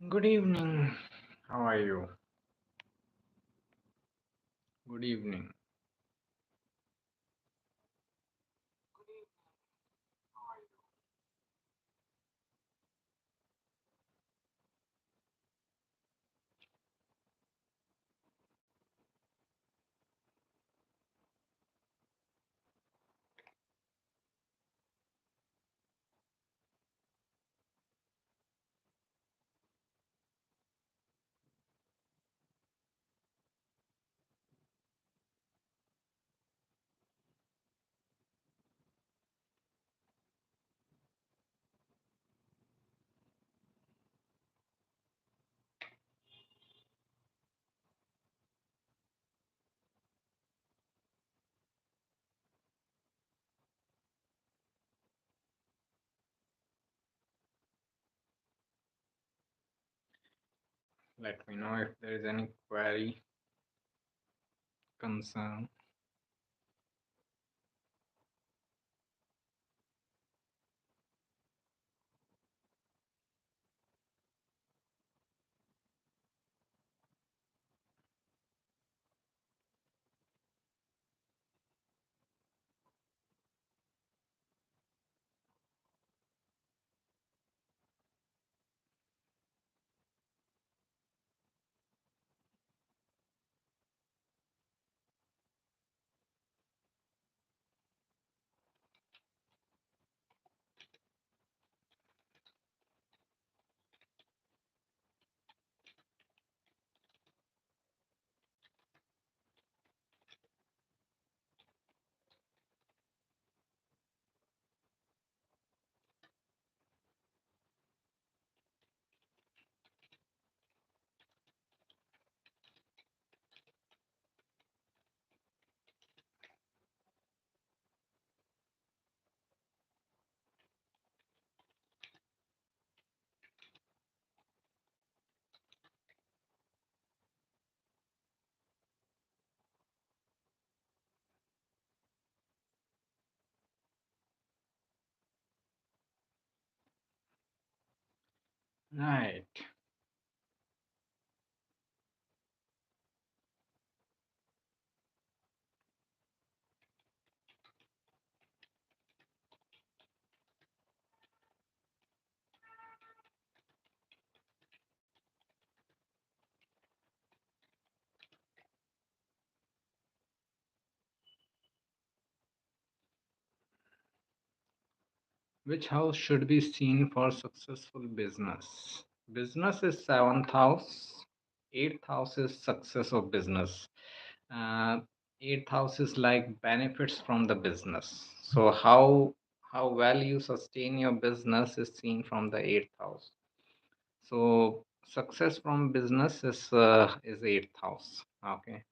Good evening. How are you? Good evening. Let me know if there is any query, concern. Right. Which house should be seen for successful business? Business is seventh house. Eighth house is success of business. Uh, Eighth house is like benefits from the business. So how well you sustain your business is seen from the eighth house. So success from business is eighth house. Okay.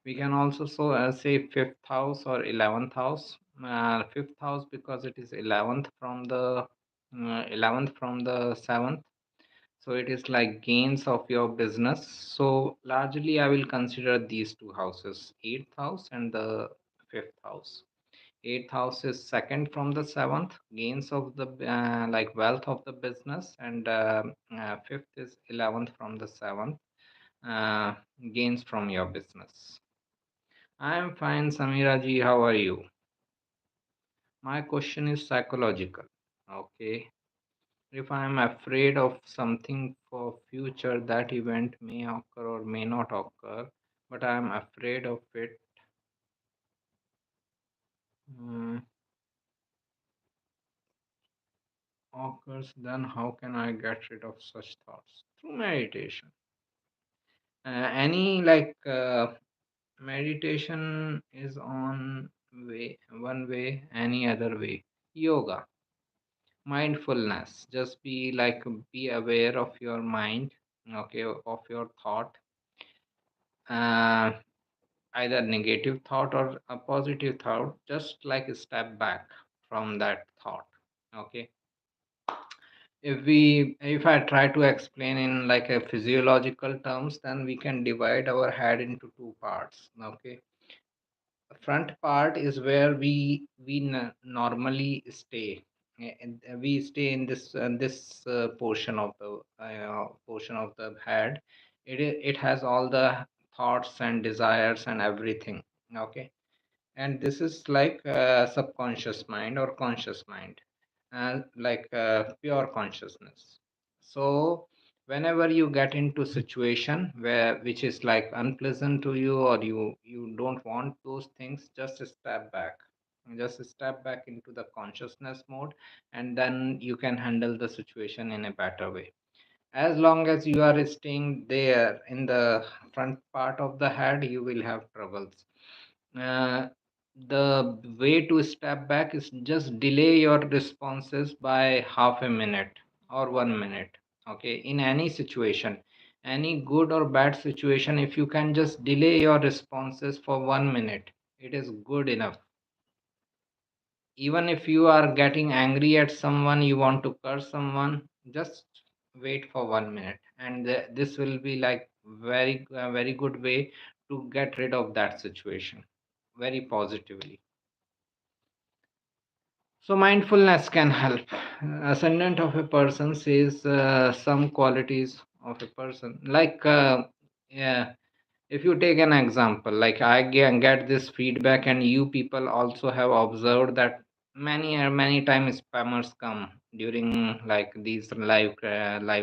We can also say fifth house or 11th house. Fifth house because it is 11th from the seventh. So it is like gains of your business. So largely I will consider these two houses, eighth house and the fifth house. Eighth house is second from the seventh, gains of the like wealth of the business, and fifth is 11th from the seventh, uh, gains from your business. I am fine, Samira ji. How are you? My question is psychological. Okay. If I am afraid of something for future, that event may occur or may not occur, but I am afraid of it. mm, Occurs, then how can I get rid of such thoughts? Through meditation. Any meditation is on way one way, any other way. Yoga, mindfulness. Just be aware of your mind, okay, of your thought, uh, either negative thought or a positive thought. Just like a step back from that thought. Okay, if I try to explain in like a physiological terms, then we can divide our head into two parts. Okay, the front part is where we normally stay. And we stay in this portion of the head. It has all the thoughts and desires and everything. Okay, and this is like subconscious mind or conscious mind, like pure consciousness. So whenever you get into situation where which is like unpleasant to you, or you don't want those things, just step back into the consciousness mode, and then you can handle the situation in a better way. As long as you are staying there in the front part of the head, you will have troubles. uh, the way to step back is just delay your responses by half a minute or 1 minute. Okay, in any situation, any good or bad situation, if you can just delay your responses for 1 minute, it is good enough. Even if you are getting angry at someone, you want to curse someone, just wait for 1 minute, and this will be like very good way to get rid of that situation very positively. So mindfulness can help. Ascendant of a person says some qualities of a person. Like, yeah, if you take an example, like I get this feedback, and you people also have observed that many times spammers come during like these live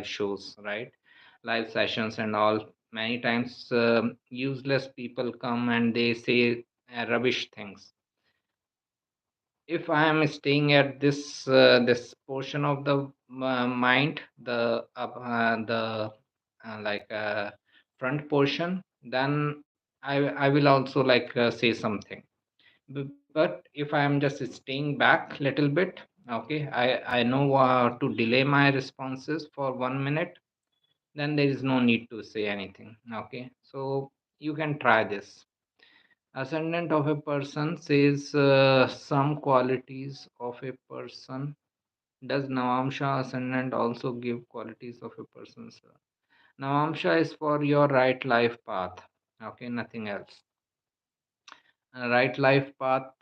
shows, right? Live sessions and all. Many times, useless people come and they say rubbish things. If I am staying at this portion of the mind, the like front portion, then I will also like say something. But if I am just staying back little bit, okay, I know to delay my responses for 1 minute, then there is no need to say anything. Okay, so you can try this. Ascendant of a person says some qualities of a person. Does Navamsha ascendant also give qualities of a person, sir? Navamsha is for your right life path. Okay, nothing else. Right life path,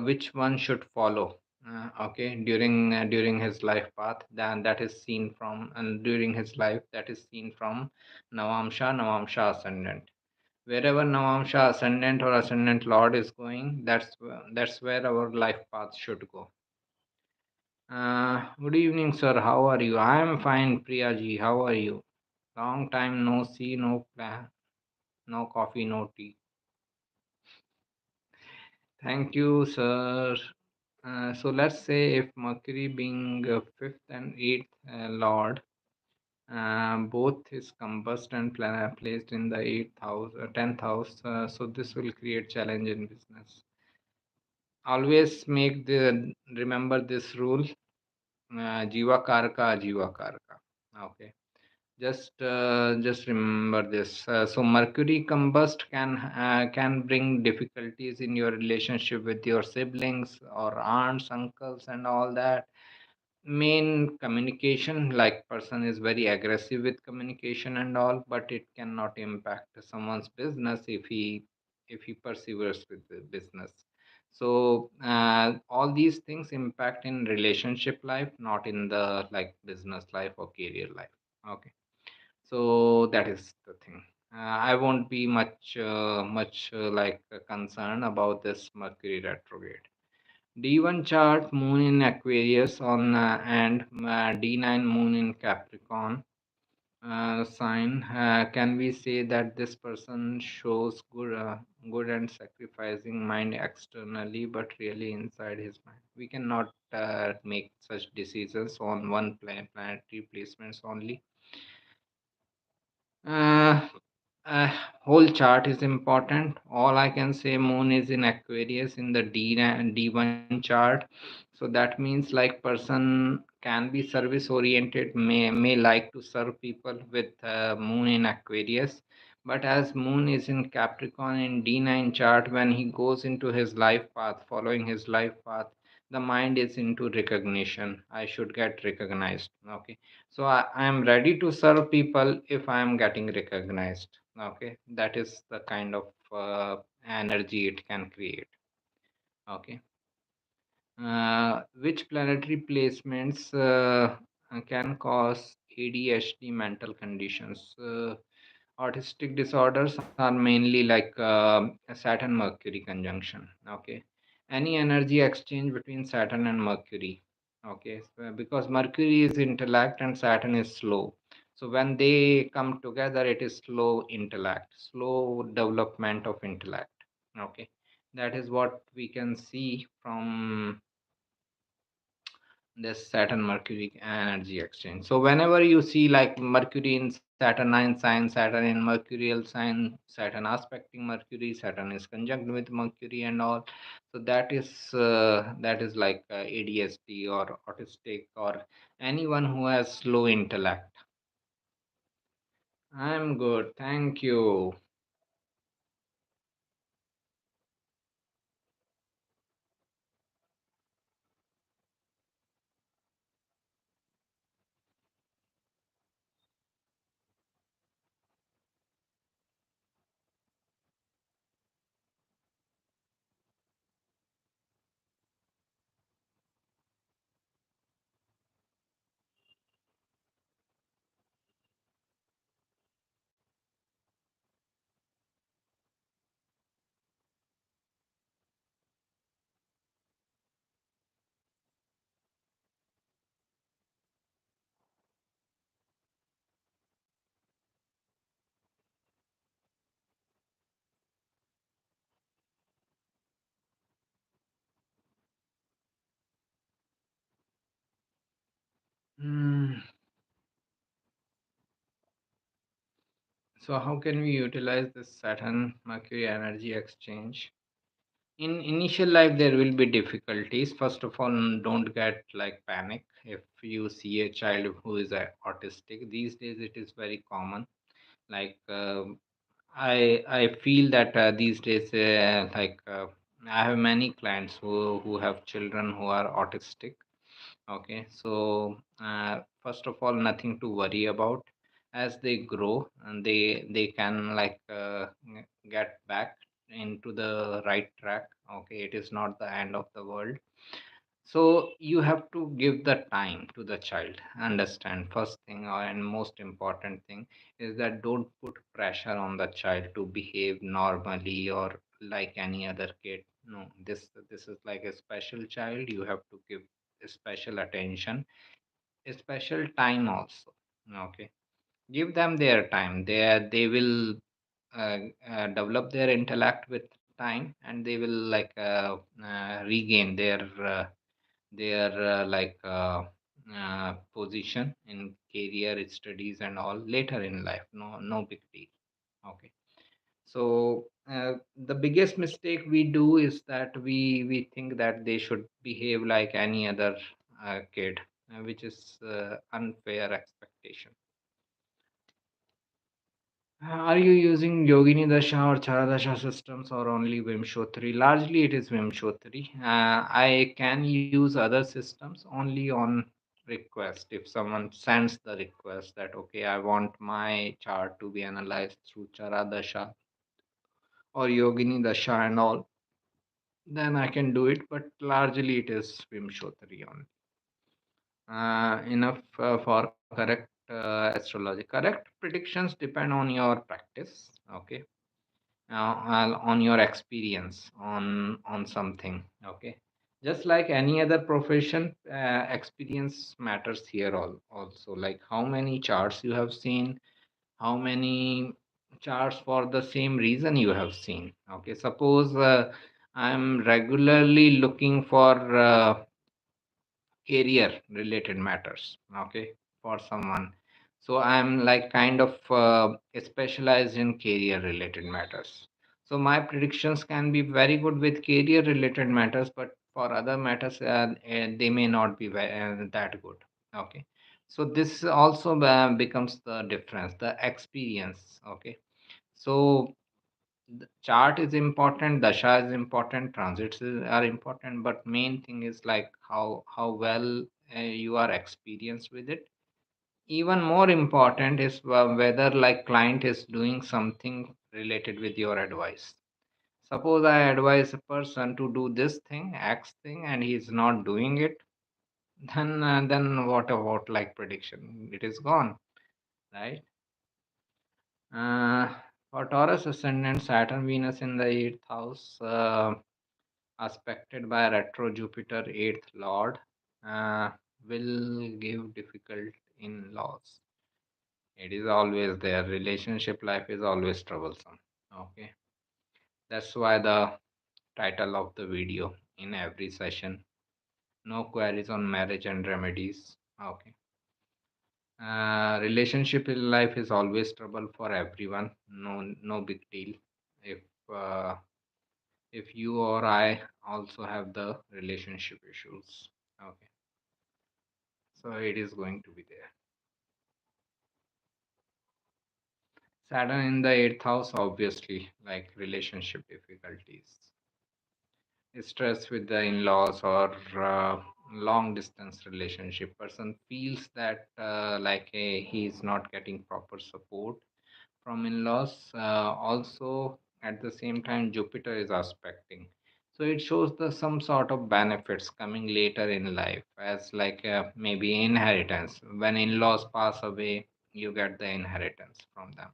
which one should follow? Okay, during his life path, then that is seen from, and during his life, that is seen from Navamsha ascendant. Wherever Navamsha ascendant or ascendant Lord is going, that's where our life path should go. Good evening, sir. How are you? I am fine, Priya ji. How are you? Long time no see, no plan, no coffee, no tea. Thank you, sir. So let's say if Mercury being fifth and eighth Lord, both is combust and placed in the eighth house, 10th house. So this will create challenge in business. Always remember this rule. Jiva karka, jiva karka. Okay, just remember this. So Mercury combust can bring difficulties in your relationship with your siblings or aunts, uncles, and all that. Main communication, like person is very aggressive with communication and all, but it cannot impact someone's business if he perseveres with the business. So all these things impact in relationship life, not in the like business life or career life. Okay, so that is the thing. I won't be much concerned about this Mercury retrograde. D1 chart moon in Aquarius on and D9 moon in Capricorn sign. Can we say that this person shows good and sacrificing mind externally, but really inside his mind? We cannot make such decisions on one planetary placements only. Uh, uh, Whole chart is important. All I can say, moon is in Aquarius in the D1 chart. So that means like person can be service oriented, may like to serve people with moon in Aquarius. But as moon is in Capricorn in D9 chart, when he goes into his life path, following his life path, the mind is into recognition. I should get recognized. Okay, so I am ready to serve people if I am getting recognized. Okay, that is the kind of energy it can create. Okay. Which planetary placements can cause ADHD mental conditions? Autistic disorders are mainly like a Saturn Mercury conjunction. Okay, any energy exchange between Saturn and Mercury. Okay, so because Mercury is intellect and Saturn is slow. So when they come together, it is slow intellect, slow development of intellect. Okay, that is what we can see from this Saturn Mercury energy exchange. So whenever you see like Mercury in Saturn sign, Saturn in Mercurial sign, Saturn aspecting Mercury, Saturn is conjunct with Mercury and all. So that is like ADHD or autistic or anyone who has slow intellect. I'm good, thank you. Hmm. So how can we utilize this Saturn Mercury energy exchange? In initial life there will be difficulties. First of all, don't get like panic if you see a child who is autistic. These days it is very common. Like I feel that these days I have many clients who have children who are autistic. Okay, so first of all, nothing to worry about. As they grow, and they can like get back into the right track. Okay, it is not the end of the world. So you have to give the time to the child. Understand, first thing and most important thing is that don't put pressure on the child to behave normally or like any other kid. No, this is like a special child. You have to give special attention, special time also. Okay, give them their time. They will develop their intellect with time, and they will like regain their position in career studies and all later in life. No big deal. Okay, so the biggest mistake we do is that we think that they should behave like any other kid, which is unfair expectation. Are you using Yogini Dasha or Charadasha systems or only Vimshottari? Largely it is Vimshottari. I can use other systems only on request. If someone sends the request that, okay, I want my chart to be analyzed through Charadasha or Yogini Dasha and all, then I can do it, but largely it is Vimshottari only. Enough for correct astrology. Correct predictions depend on your practice. Okay, on your experience on something. Okay, just like any other profession, experience matters here also. Like how many charts you have seen, how many charts for the same reason you have seen. Okay, suppose I'm regularly looking for career related matters. Okay, for someone, so I'm like kind of specialized in career related matters. So my predictions can be very good with career related matters, but for other matters they may not be that good. Okay, so this also becomes the difference, the experience. Okay, so the chart is important, dasha is important, are important, but main thing is like how well you are experienced with it. Even more important is whether like client is doing something related with your advice. Suppose I advise a person to do this thing, X thing, and he's not doing it, then what about like prediction? It is gone, right? Uh, for Taurus ascendant, Saturn Venus in the eighth house, aspected by retro Jupiter, eighth lord, uh, will give difficult in laws. It is always there. Relationship life is always troublesome. Okay, that's why the title of the video in every session. No queries on marriage and remedies. Okay. Relationship in life is always trouble for everyone. No big deal. If uh, if you or I also have the relationship issues. Okay, so it is going to be there. Saturn in the eighth house, obviously, like relationship difficulties, stress with the in-laws or long distance relationship. Person feels that he is not getting proper support from in-laws. Also at the same time Jupiter is aspecting, so it shows the some sort of benefits coming later in life, as maybe inheritance. When in-laws pass away, you get the inheritance from them.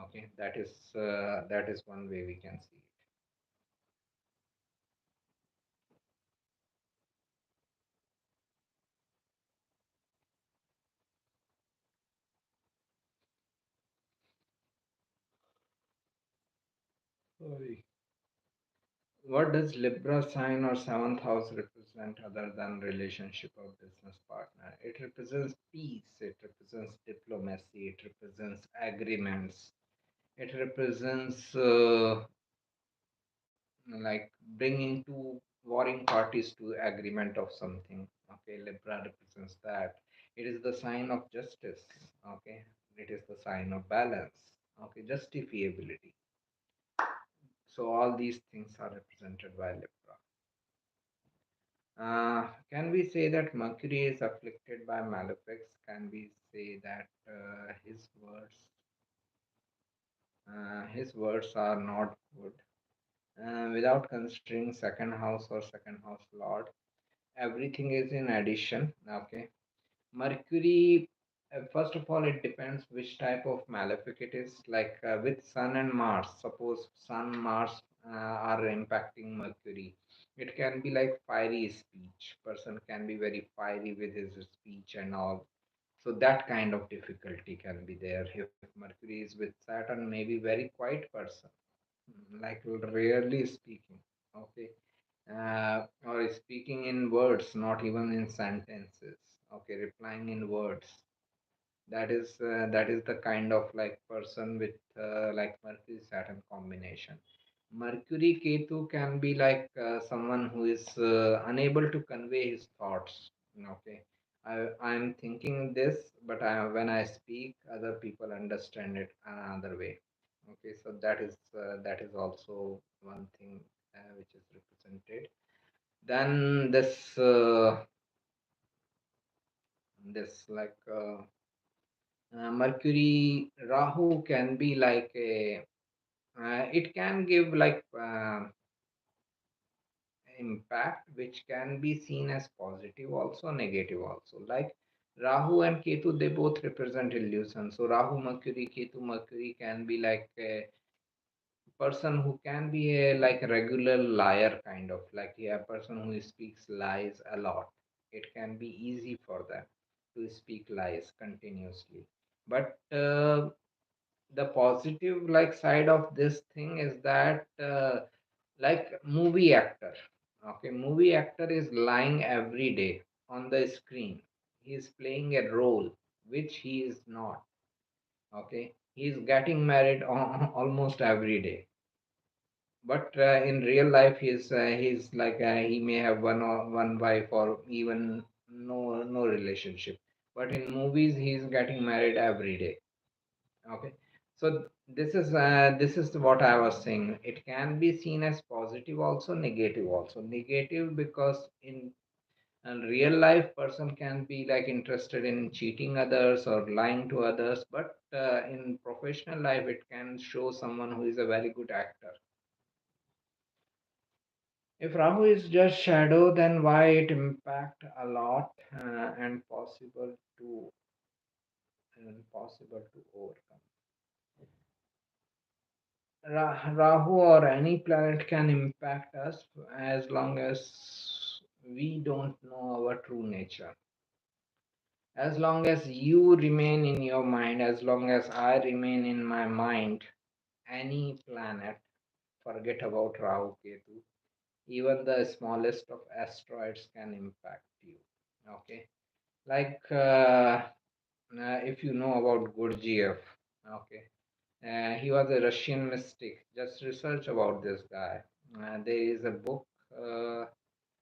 Okay, that is one way we can see it. What does Libra sign or seventh house represent other than relationship or business partner? It represents peace, it represents diplomacy, it represents agreements, it represents like bringing two warring parties to agreement of something. Okay, Libra represents that. It is the sign of justice. Okay, it is the sign of balance. Okay, justifiability. So all these things are represented by Libra. Can we say that Mercury is afflicted by malefics? Can we say that his words are not good? Without considering second house or second house lord, everything is in addition. Okay, Mercury. First of all, it depends which type of malefic it is. Like with Sun and Mars. Suppose Sun, Mars are impacting Mercury. It can be like fiery speech. Person can be very fiery with his speech and all. So that kind of difficulty can be there. If Mercury is with Saturn, maybe very quiet person, like rarely speaking. Okay, or speaking in words, not even in sentences. Okay, replying in words. That is the kind of like person with like Mercury Saturn combination. Mercury Ketu can be like someone who is unable to convey his thoughts. Okay, I'm thinking this, but when I speak, other people understand it another way. Okay, so that is also one thing which is represented. Then this Mercury Rahu can be like a it can give like impact which can be seen as positive also, negative also. Like Rahu and Ketu, they both represent illusion. So Rahu Mercury, Ketu Mercury can be like a person who can be a like a regular liar, kind of like a person who speaks lies a lot. It can be easy for them to speak lies continuously. But the positive like side of this thing is that like movie actor. Okay, movie actor is lying every day on the screen. He is playing a role which he is not. Okay, he is getting married almost every day, but in real life he's like he may have one wife or even no relationship, but in movies he's getting married every day. Okay, so this is what I was saying. It can be seen as positive also, negative also. Negative because in real life, person can be like interested in cheating others or lying to others, but in professional life, it can show someone who is a very good actor. If Rahu is just shadow, then why it impact a lot and possible to overcome. Rahu or any planet can impact us as long as we don't know our true nature. As long as you remain in your mind, as long as I remain in my mind, any planet, forget about Rahu Ketu, even the smallest of asteroids can impact you. Okay, like if you know about Gurdjieff, okay, he was a Russian mystic. Just research about this guy. There is a book uh,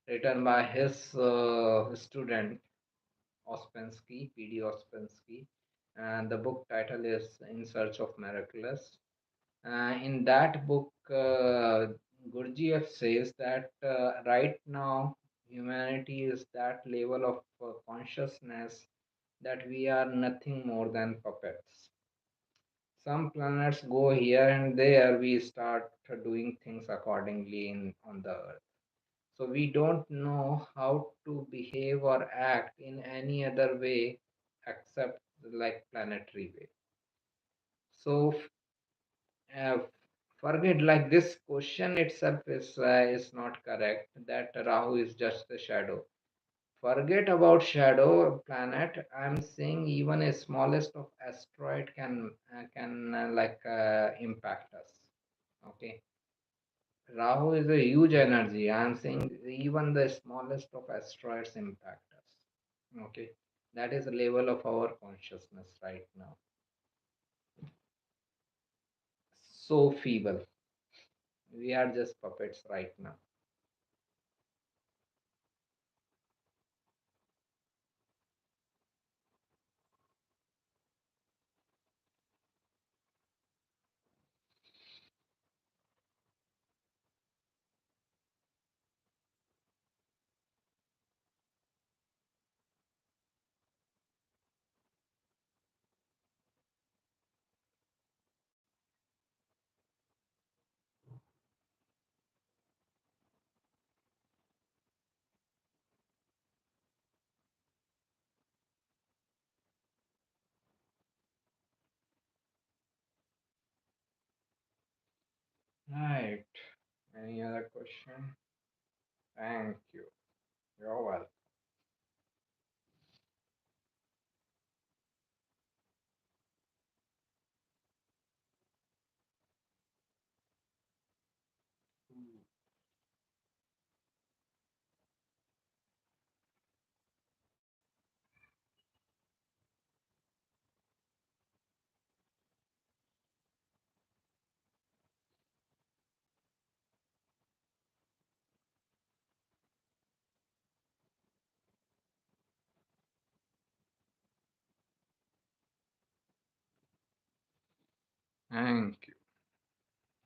written by his student Ospensky, P.D. Ospensky, and the book title is In Search of Miracles. In that book, Gurdjieff says that right now humanity is that level of consciousness that we are nothing more than puppets. Some planets go here and there, we start doing things accordingly on the earth. So we don't know how to behave or act in any other way except like planetary way. So uh, forget, like, this question itself is not correct, that Rahu is just a shadow. Forget about shadow planet. I'm saying even a smallest of asteroid can impact us. Okay, Rahu is a huge energy. I'm saying even the smallest of asteroids impact us. Okay, that is the level of our consciousness right now. So feeble. We are just puppets right now. Right. Any other question? Thank you. You're welcome. Thank you.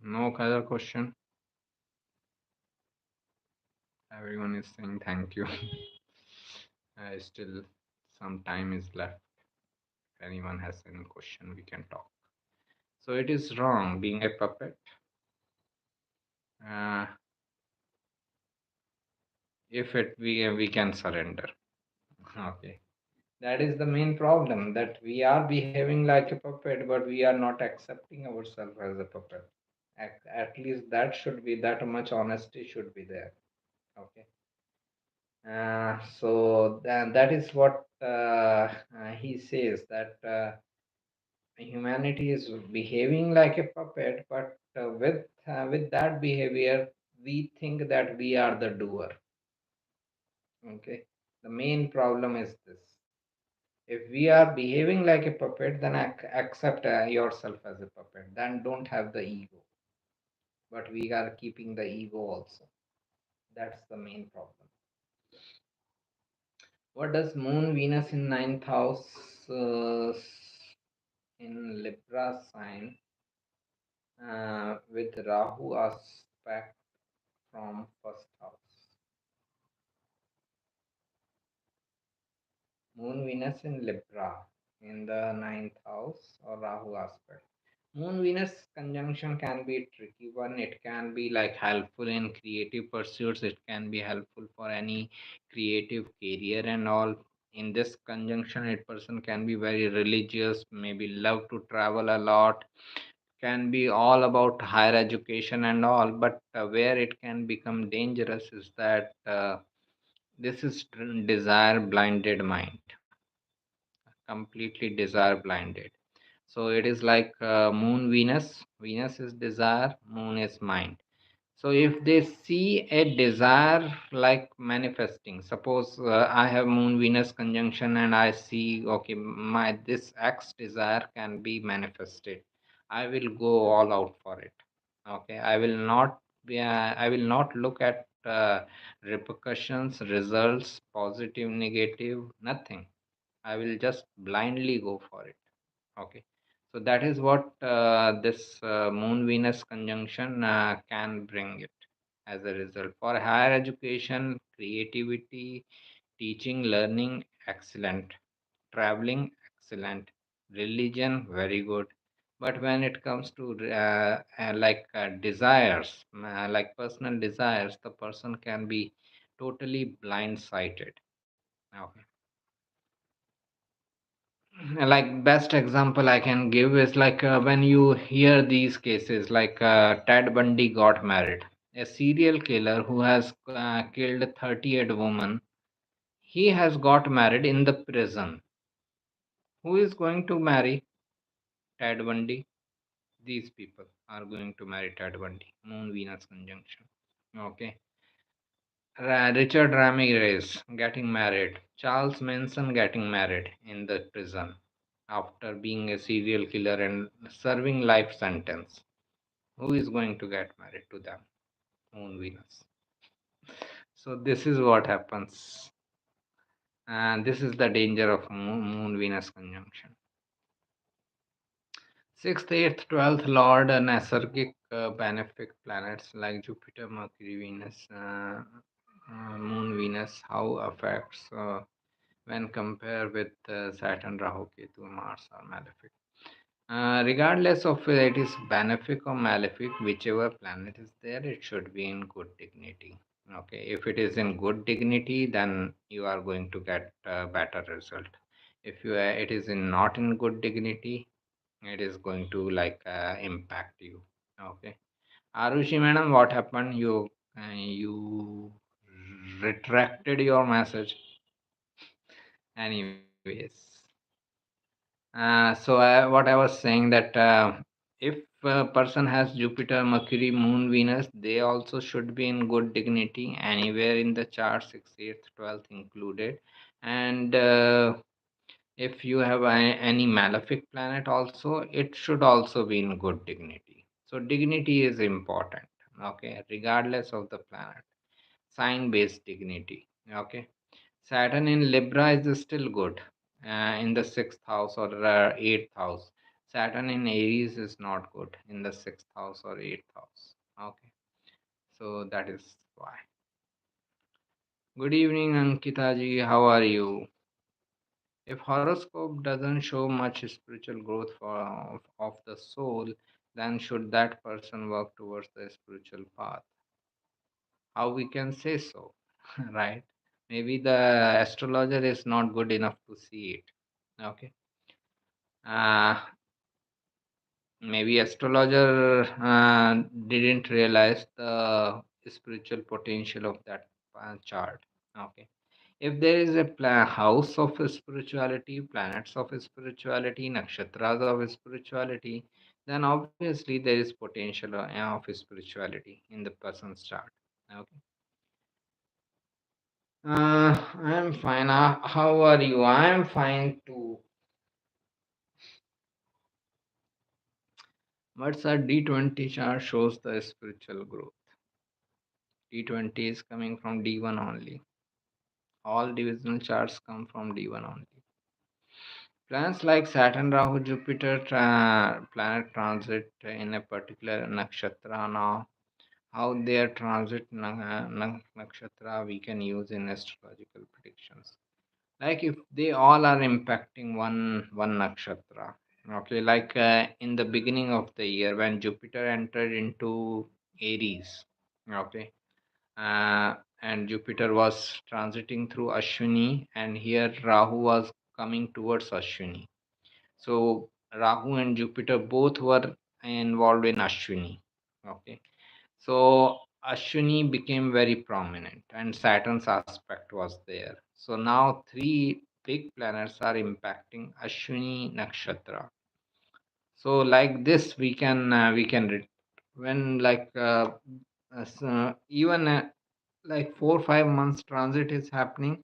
No other question. Everyone is saying thank you. Still, some time is left. If anyone has any question, we can talk. So it is wrong being a puppet. Uh, if it we can surrender. Okay, that is the main problem, that we are behaving like a puppet, but we are not accepting ourselves as a puppet. At least that should be, that much honesty should be there. Okay. So then that is what he says, that humanity is behaving like a puppet, but with that behavior, we think that we are the doer. Okay, the main problem is this. If we are behaving like a puppet, then accept yourself as a puppet. Then don't have the ego. But we are keeping the ego also. That's the main problem. What does Moon Venus in ninth house in Libra sign with Rahu aspect from first house? Moon Venus in Libra in the ninth house or Rahu aspect. Moon Venus conjunction can be a tricky one. It can be like helpful in creative pursuits. It can be helpful for any creative career and all. In this conjunction, a person can be very religious, maybe love to travel a lot, can be all about higher education and all. But where it can become dangerous is that this is desire blinded mind, completely desire blinded. So it is like moon Venus. Venus is desire, moon is mind. So if they see a desire like manifesting, suppose I have moon Venus conjunction and I see, okay, my this X desire can be manifested. I will go all out for it. Okay, I will not look at repercussions, results, positive, negative, nothing. I will just blindly go for it. Okay, so that is what this Moon Venus conjunction can bring it as a result. For higher education, creativity, teaching, learning, excellent. Traveling, excellent. Religion, very good. But when it comes to desires, like personal desires, the person can be totally blind-sighted. Okay. Like best example I can give is like when you hear these cases like Ted Bundy got married, a serial killer who has killed 38 women. He has got married in the prison. Who is going to marry Ted Bundy? These people are going to marry Ted Bundy. Moon Venus conjunction. Okay. Richard Ramirez getting married. Charles Manson getting married in the prison after being a serial killer and serving life sentence. Who is going to get married to them? Moon Venus. So this is what happens. And this is the danger of Moon Venus conjunction. Sixth, eighth, 12th Lord and Asargic benefic planets like Jupiter, Mercury, Venus, Moon, Venus, how affects when compared with Saturn, Rahu, Ketu, Mars, or malefic. Regardless of whether it is benefic or malefic, whichever planet is there, it should be in good dignity. Okay, if it is in good dignity, then you are going to get a better result. If it is in not in good dignity, it is going to like impact you. Okay, Arushi madam, what happened? You retracted your message. Anyways, what I was saying that if a person has Jupiter, Mercury, Moon, Venus, they also should be in good dignity anywhere in the chart, 6th, 8th, 12th included. And if you have any malefic planet also, it should also be in good dignity. So dignity is important. Okay, regardless of the planet, sign based dignity. Okay, Saturn in Libra is still good in the sixth house or eighth house. Saturn in Aries is not good in the sixth house or eighth house. Okay, so that is why. Good evening, Ankita ji. How are you? If horoscope doesn't show much spiritual growth of the soul, then should that person work towards the spiritual path? How we can say so, right? Maybe the astrologer is not good enough to see it. Okay. Uh, Maybe astrologer didn't realize the spiritual potential of that chart. Okay. If there is a house of spirituality, planets of spirituality, nakshatras of spirituality, then obviously there is potential of spirituality in the person's chart. Okay. I am fine. How are you? I am fine too. What's our D20 chart shows the spiritual growth. D20 is coming from D1 only. All divisional charts come from D1 only. Planets like Saturn, Rahu, Jupiter, planet transit in a particular nakshatra now. How their transit nakshatra we can use in astrological predictions. Like if they all are impacting one nakshatra. Okay, like in the beginning of the year when Jupiter entered into Aries. Okay, and Jupiter was transiting through Ashwini, and here Rahu was coming towards Ashwini. So Rahu and Jupiter both were involved in Ashwini. Okay, so Ashwini became very prominent, and Saturn's aspect was there. So now three big planets are impacting Ashwini Nakshatra. So like this, when like even like 4 5 months transit is happening,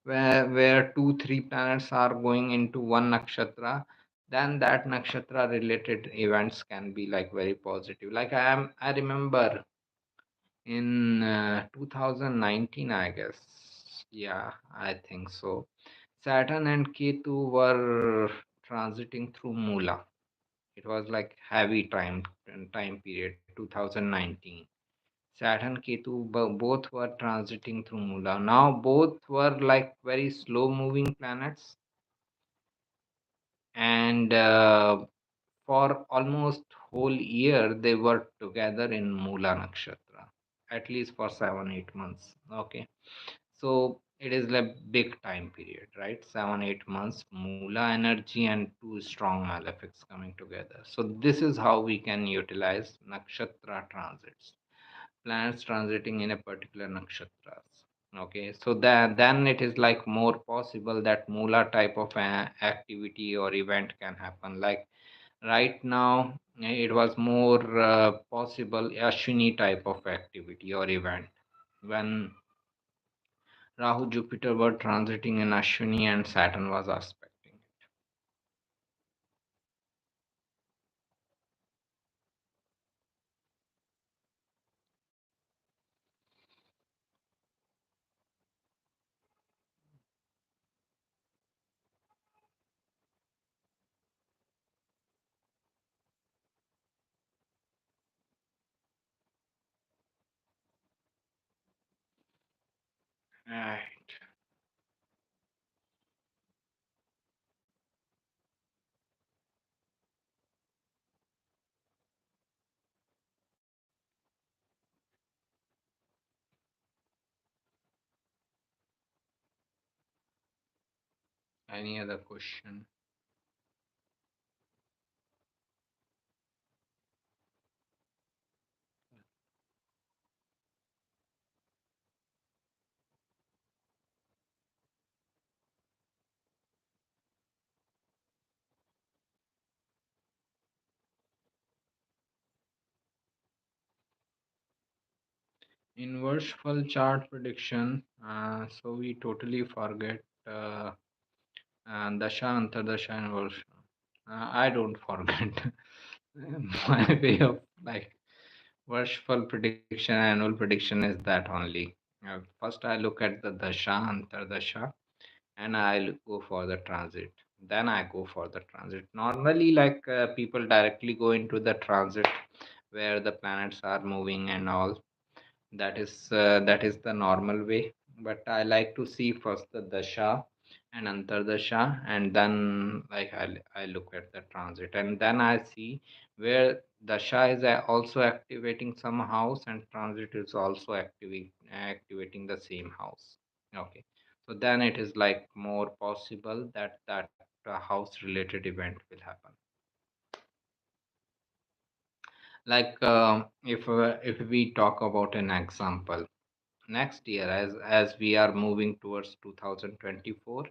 where 2 3 planets are going into one nakshatra, then that nakshatra related events can be like very positive. Like I remember in 2019, I guess. Yeah, I think so. Saturn and Ketu were transiting through Mula. It was like heavy time period 2019. Saturn Ketu both were transiting through Mula. Now both were like very slow moving planets, and for almost whole year they were together in Mula Nakshatra, at least for 7 8 months. Okay, so it is like big time period, right? 7 8 months, Mula energy and two strong malefics coming together. So this is how we can utilize nakshatra transits, planets transiting in a particular nakshatras. Okay, so that then it is like more possible that Mula type of activity or event can happen. Like right now, it was more possible Ashwini type of activity or event when Rahu Jupiter were transiting in Ashwini and Saturn was aspecting it. Right. Any other question? Inverse chart prediction. So we totally forget Dasha, Antardasha, Inverse. I don't forget. My way of like worshipful prediction, annual prediction is that only. First, I look at the Dasha, Antardasha, and I'll go for the transit. Then I go for the transit. Normally, like people directly go into the transit where the planets are moving and all. That is the normal way. But I like to see first the dasha and antardasha, and then like I look at the transit, and then I see where dasha is also activating some house, and transit is also activating the same house. Okay, so then it is like more possible that house related event will happen. Like if we talk about an example, next year, as we are moving towards 2024,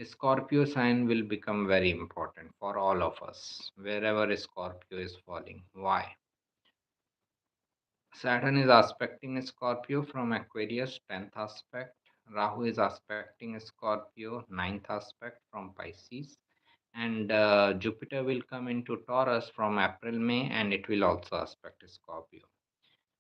Scorpio sign will become very important for all of us wherever Scorpio is falling. Why? Saturn is aspecting Scorpio from Aquarius, 10th aspect. Rahu is aspecting Scorpio, ninth aspect from Pisces. And Jupiter will come into Taurus from April May, and it will also aspect Scorpio.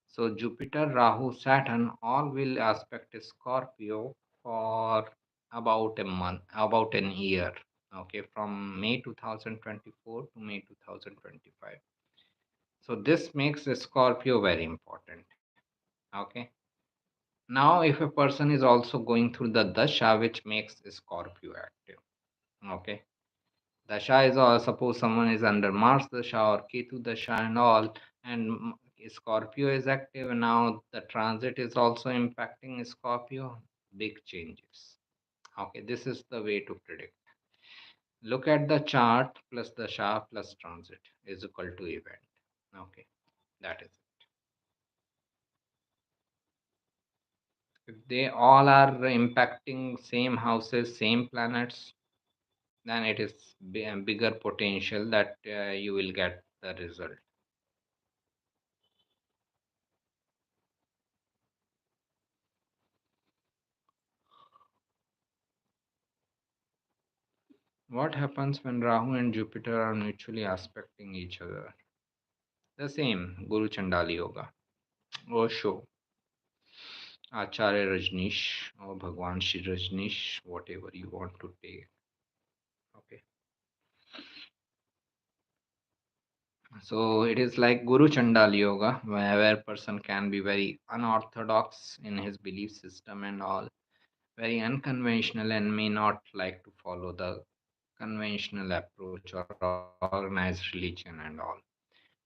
So Jupiter, Rahu, Saturn all will aspect Scorpio for about a month, about an year. Okay, from May 2024 to May 2025. So this makes Scorpio very important. Okay. Now, if a person is also going through the dasha, which makes Scorpio active. Okay. Dasha is all, suppose someone is under Mars Dasha or Ketu Dasha and all, and Scorpio is active, and now the transit is also impacting Scorpio. Big changes. Okay, this is the way to predict. Look at the chart plus Dasha plus transit is equal to event. Okay, that is it. If they all are impacting same houses, same planets, then it is bigger potential that you will get the result. What happens when Rahu and Jupiter are mutually aspecting each other? The same Guru Chandali Yoga, Osho, Acharya Rajneesh, or Bhagwan Shri Rajneesh, whatever you want to take. Okay. So it is like Guru Chandal Yoga, where person can be very unorthodox in his belief system and all, very unconventional and may not like to follow the conventional approach or organized religion and all.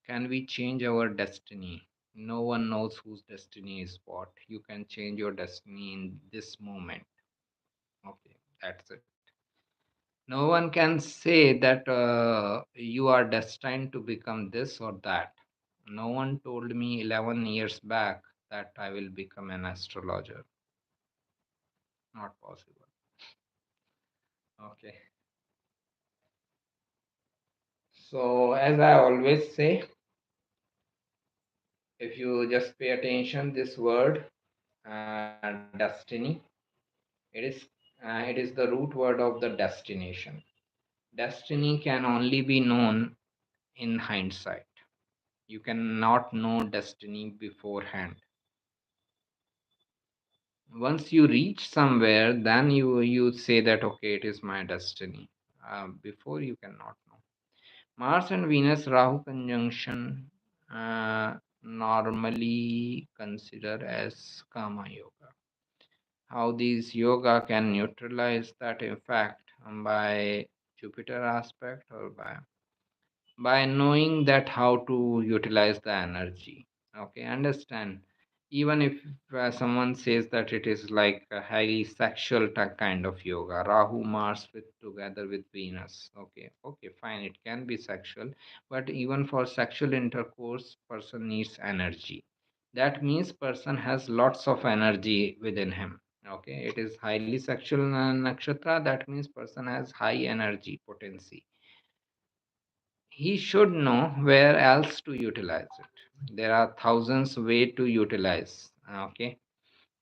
Can we change our destiny? No one knows whose destiny is what. You can change your destiny in this moment. Okay, that's it. No one can say that you are destined to become this or that. No one told me 11 years back that I will become an astrologer. Not possible. Okay. So, as I always say, if you just pay attention, this word, destiny, it is it is the root word of the destination. Destiny can only be known in hindsight. You cannot know destiny beforehand. Once you reach somewhere, then you say that okay, it is my destiny. Before you cannot know. Mars and Venus Rahu conjunction, normally considered as Kama Yoga. How these yoga can neutralize that effect by Jupiter aspect, or by knowing that how to utilize the energy. Okay, understand. Even if someone says that it is like a highly sexual kind of yoga, Rahu Mars with together with Venus. Okay, okay, fine, it can be sexual, but even for sexual intercourse person needs energy. That means person has lots of energy within him. Okay, it is highly sexual nakshatra, that means person has high energy potency. He should know where else to utilize it. There are thousands way to utilize. Okay,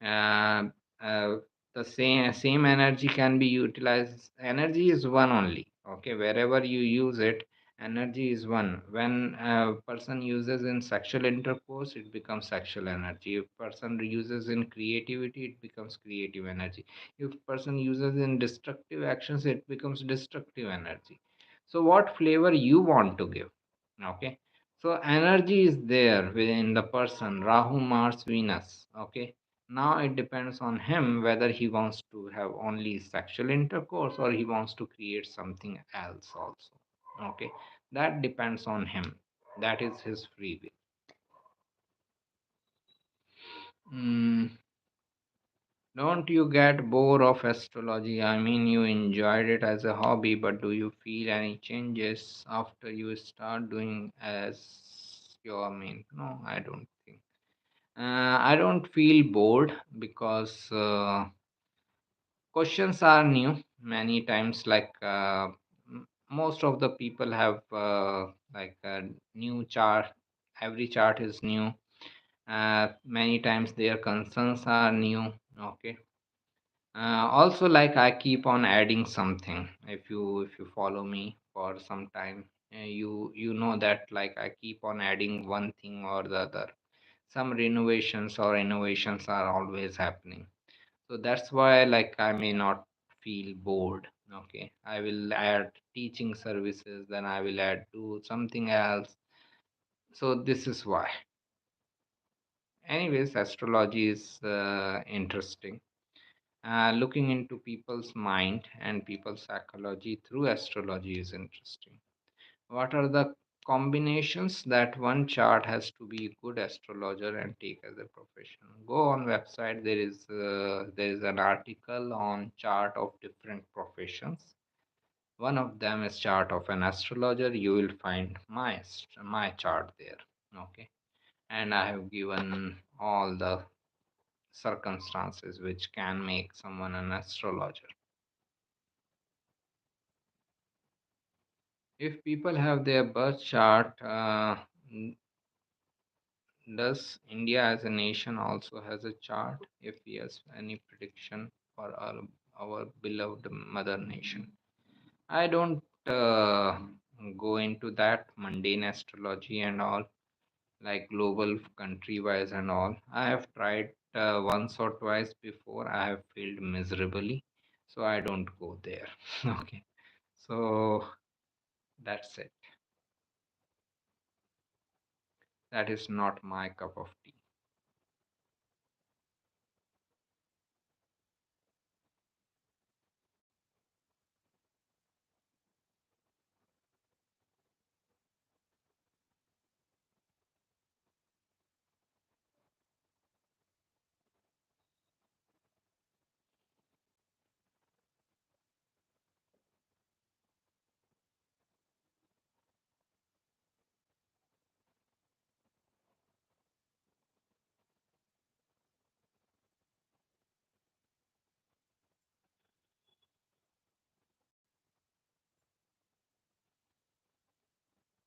uh, uh, the same energy can be utilized. Energy is one only. Okay, wherever you use it, energy is one. When a person uses in sexual intercourse, it becomes sexual energy. If person uses in creativity, it becomes creative energy. If person uses in destructive actions, it becomes destructive energy. So what flavor you want to give? Okay, so energy is there within the person. Rahu Mars Venus. Okay, now it depends on him whether he wants to have only sexual intercourse or he wants to create something else also. Okay, that depends on him. That is his free will. Mm, don't you get bored of astrology? I mean, you enjoyed it as a hobby, but do you feel any changes after you start doing as your main? No, I don't think. I don't feel bored because questions are new many times. Like most of the people have like a new chart. Every chart is new. Many times their concerns are new. Okay. Also, like I keep on adding something. If you follow me for some time, you know that like I keep on adding one thing or the other. Some renovations or innovations are always happening. So that's why like I may not feel bored. Okay, I will add teaching services, then I will add to something else. So this is why. Anyways, astrology is interesting. Looking into people's mind and people's psychology through astrology is interesting. What are the combinations that one chart has to be a good astrologer and take as a profession? Go on website. There is an article on chart of different professions. One of them is chart of an astrologer. You will find my chart there. Okay, and I have given all the circumstances which can make someone an astrologer. If people have their birth chart, does India as a nation also has a chart? If yes, any prediction for our beloved mother nation? I don't go into that mundane astrology and all, like global, country wise, and all. I have tried once or twice before. I have failed miserably, so I don't go there. Okay, so that's it. That is not my cup of tea.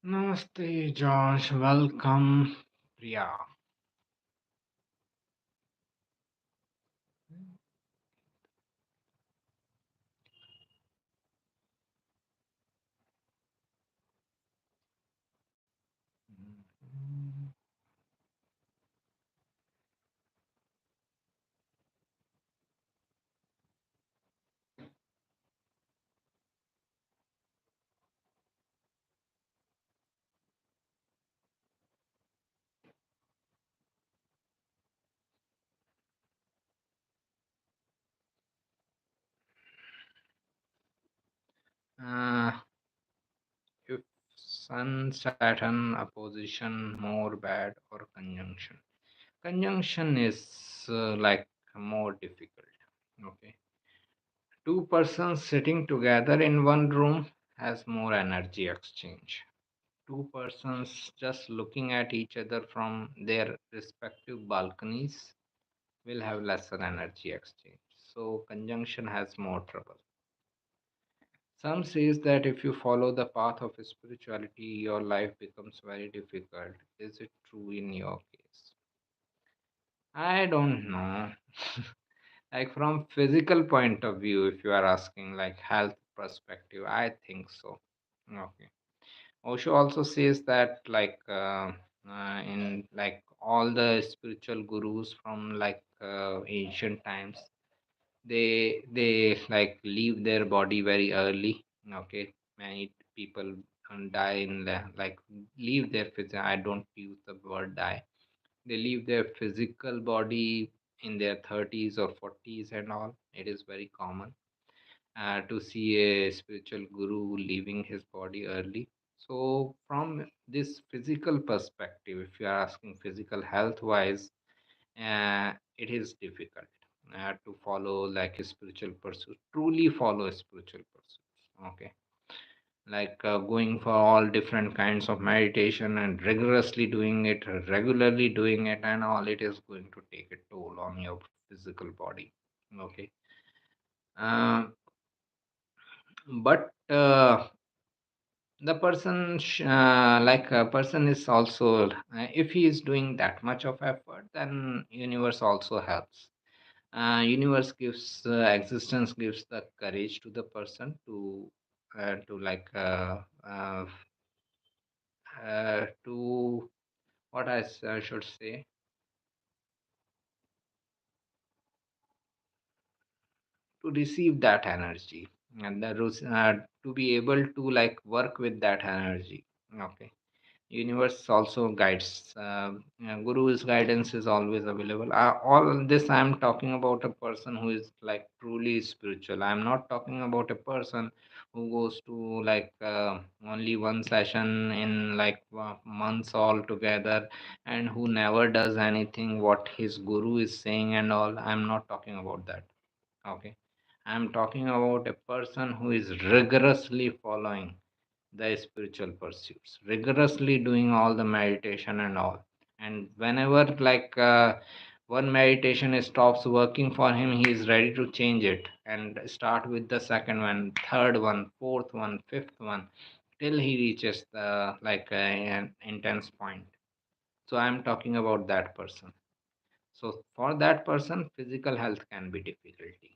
Namaste, Josh. Welcome, Priya. Uh, if Sun Saturn opposition more bad or conjunction? Conjunction is like more difficult. Okay, two persons sitting together in one room has more energy exchange. Two persons just looking at each other from their respective balconies will have lesser energy exchange. So conjunction has more trouble. Some says that if you follow the path of spirituality, your life becomes very difficult. Is it true in your case? I don't know. Like from physical point of view, if you are asking like health perspective, I think so. Okay. Osho also says that in like all the spiritual gurus from like ancient times, they like leave their body very early. Okay, many people die in the like leave their physical. I don't use the word die. They leave their physical body in their 30s or 40s and all. It is very common to see a spiritual guru leaving his body early. So, from this physical perspective, if you are asking physical health wise, it is difficult to follow like a spiritual pursuit, truly follow a spiritual pursuit. Okay, like going for all different kinds of meditation and rigorously doing it, regularly doing it, and all, it is going to take a toll on your physical body. Okay, um, but the person like a person is also if he is doing that much of effort, then universe also helps. Universe gives existence gives the courage to the person to like to what I should say, to receive that energy, and to be able to like work with that energy. Okay, Universe also guides. Guru's guidance is always available. All this I am talking about a person who is like truly spiritual. I am not talking about a person who goes to like only one session in like months all together, and who never does anything what his guru is saying and all. I am not talking about that. Okay, I am talking about a person who is rigorously following the spiritual pursuits, rigorously doing all the meditation and all. And whenever like one meditation stops working for him, he is ready to change it and start with the second one, third one, fourth one, fifth one, till he reaches the like an intense point. So I am talking about that person. So for that person, physical health can be difficulty.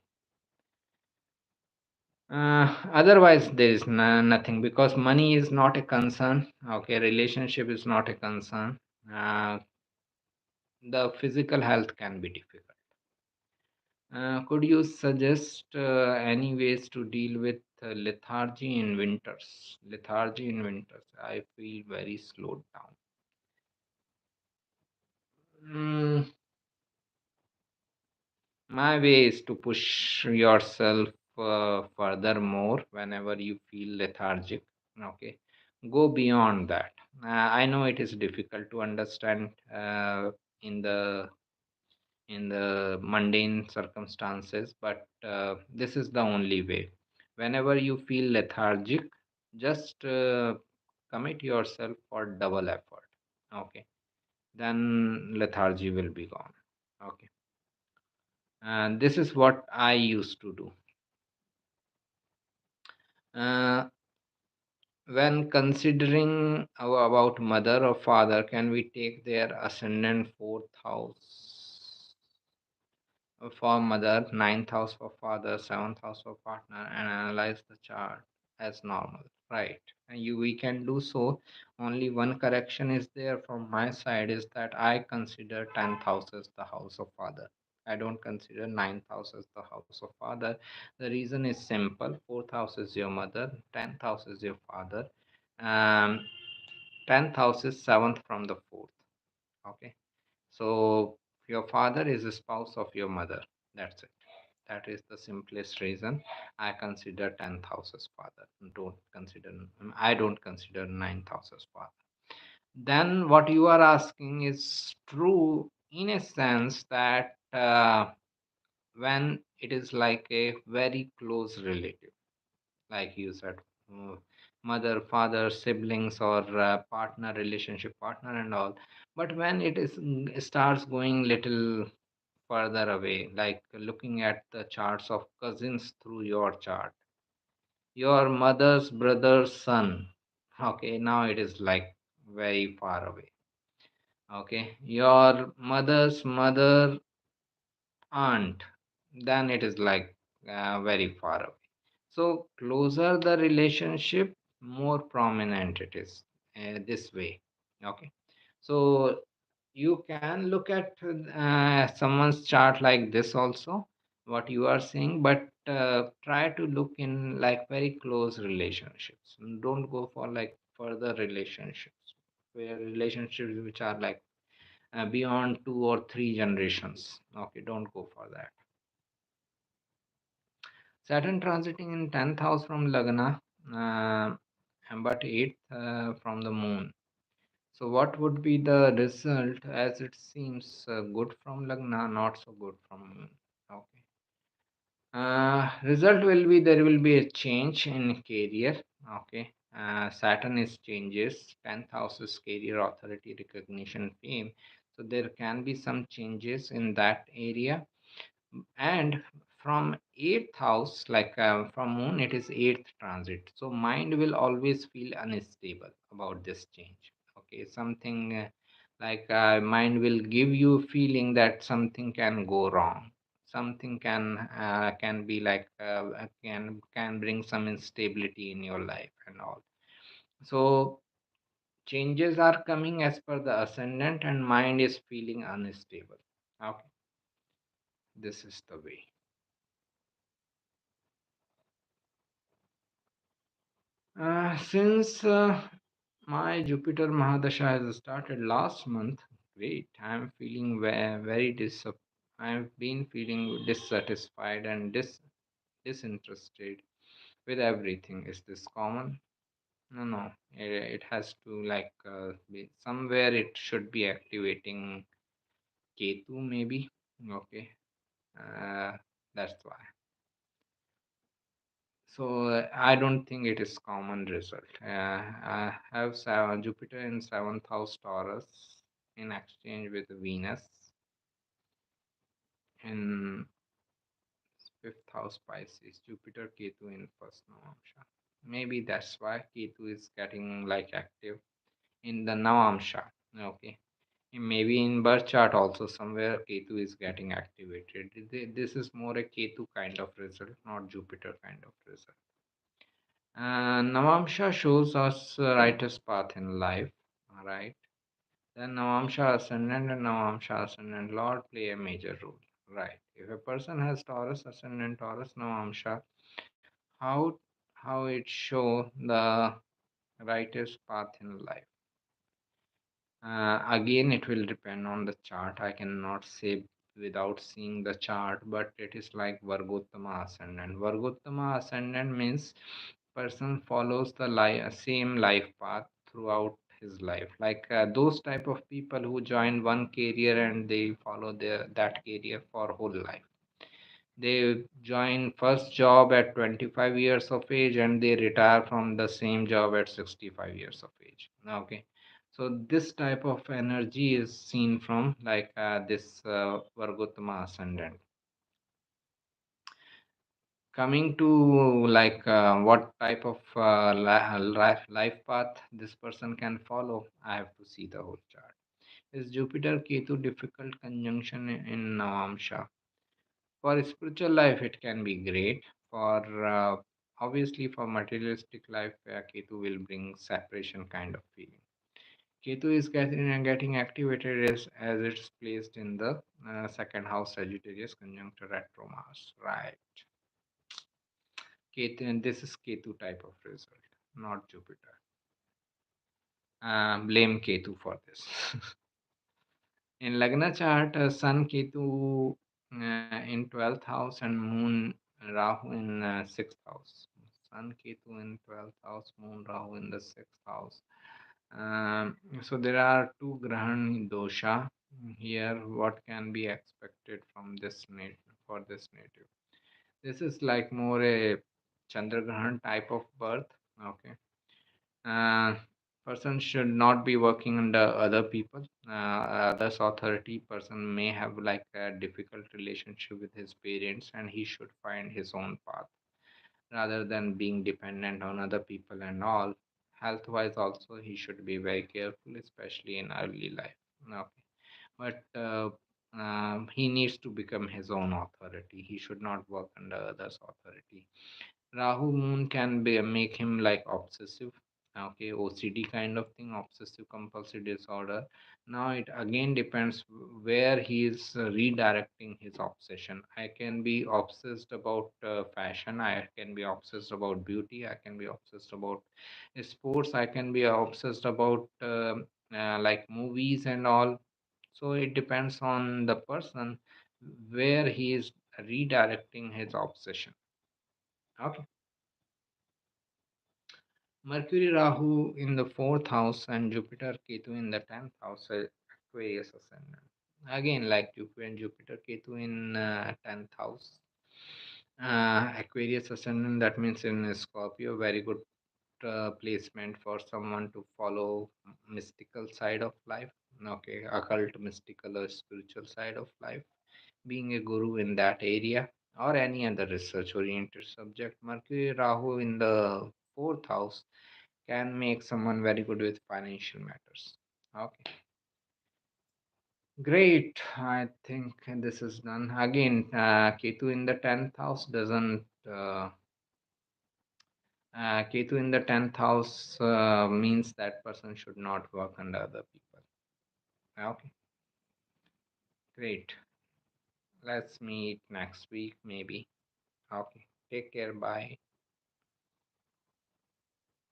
Otherwise, there is nothing, because money is not a concern. Okay, relationship is not a concern. Uh, the physical health can be difficult. Could you suggest any ways to deal with lethargy in winters? Lethargy in winters. I feel very slowed down. Mm, my way is to push yourself furthermore whenever you feel lethargic. Okay, go beyond that. I know it is difficult to understand in the mundane circumstances, but this is the only way. Whenever you feel lethargic, just commit yourself for double effort. Okay, then lethargy will be gone. Okay, and this is what I used to do. Uh, when considering about mother or father, can we take their ascendant fourth house for mother, ninth house for father, seventh house for partner, and analyze the chart as normal? Right. And we can do so. Only one correction is there from my side, is that I consider 10th house as the house of father. I don't consider ninth house as the house of father. The reason is simple. Fourth house is your mother, 10th house is your father. Um, 10th house is seventh from the fourth. Okay. So your father is a spouse of your mother. That's it. That is the simplest reason I consider 10th house as father. I don't consider ninth house as father. Then what you are asking is true in a sense that when it is like a very close relative, like you said, uh, mother, father, siblings, or partner, relationship partner, and all. But when it is starts going little further away, like looking at the charts of cousins through your chart, your mother's brother's son. Okay, now it is like very far away. Okay, your mother's mother aunt, then it is like very far away. So closer the relationship, more prominent it is this way. Okay, so you can look at someone's chart like this also, what you are saying, but try to look in like very close relationships. Don't go for like further relationships, where relationships which are like beyond two or three generations. Okay, don't go for that. Saturn transiting in 10th house from Lagna, uh, but 8th from the moon. So, what would be the result, as it seems good from Lagna, not so good from moon? Okay. Result will be there will be a change in career. Okay. Saturn is changes. 10th house is career, authority, recognition, fame. So, there can be some changes in that area. And from eighth house, like from moon, it is eighth transit, so mind will always feel unstable about this change. Okay, something like mind will give you feeling that something can go wrong, something can be like can bring some instability in your life and all. So changes are coming as per the ascendant, and mind is feeling unstable. Okay, this is the way. Since My Jupiter Mahadasha has started last month. Great. I'm feeling very I've been feeling dissatisfied and disinterested with everything. Is this common? No, no. It has to be somewhere. It should be activating Ketu maybe. Okay. Uh, that's why. So I don't think it is common result. I have Jupiter in seventh house Taurus in exchange with Venus in fifth house Pisces. Jupiter Ketu in first Navamsha. Maybe that's why Ketu is getting like active in the Navamsha. Okay. Maybe in birth chart also somewhere Ketu is getting activated. This is more a Ketu kind of result, not Jupiter kind of result. Navamsha shows us writer's path in life, right? Then Navamsha ascendant and Navamsha ascendant Lord play a major role, right? If a person has Taurus ascendant, Taurus Navamsha, how how it show the writer's path in life? Again, it will depend on the chart. I cannot say without seeing the chart, but it is like Vargottama ascendant. Vargottama ascendant means person follows the same life path throughout his life. Those type of people who join one career and they follow that career for whole life. They join first job at 25 years of age and they retire from the same job at 65 years of age. Okay. So this type of energy is seen from this Vargottama ascendant. Coming to what type of life path this person can follow, I have to see the whole chart. Is Jupiter Ketu difficult conjunction in Navamsha? For spiritual life, it can be great. For obviously for materialistic life, Ketu will bring separation kind of feeling. Ketu is getting activated as it's placed in the second house Sagittarius conjunct retro Mars. Right. Ketu, and this is Ketu type of result, not Jupiter. Blame Ketu for this. In Lagna chart, Sun Ketu in 12th house and Moon Rahu in 6th house. Sun Ketu in 12th house, Moon Rahu in the 6th house. So there are two Grahan dosha here. What can be expected from this native for this native? This is like more a Chandragrahan type of birth. Okay. Uh, Person should not be working under other people. Others authority person may have like a difficult relationship with his parents, and he should find his own path rather than being dependent on other people and all. Health wise, also he should be very careful, especially in early life. Okay, but he needs to become his own authority. He should not work under others' authority. Rahu Moon can make him like obsessive. Okay, OCD kind of thing, obsessive compulsive disorder. Now it again depends where he is redirecting his obsession. I can be obsessed about fashion. I can be obsessed about beauty. I can be obsessed about sports. I can be obsessed about like movies and all. So it depends on the person where he is redirecting his obsession. Okay. Mercury Rahu in the fourth house and Jupiter Ketu in the 10th house, Aquarius ascendant. Again, like Jupiter and Jupiter Ketu in 10th house. Aquarius ascendant, that means in Scorpio, very good placement for someone to follow mystical side of life. Okay, occult, mystical, or spiritual side of life. Being a guru in that area or any other research oriented subject. Mercury Rahu in the fourth house can make someone very good with financial matters. Okay, great. I think this is done. Again, Ketu in the 10th house doesn't. Ketu in the 10th house means that person should not work under other people. Okay, great. Let's meet next week, maybe. Okay, take care. Bye.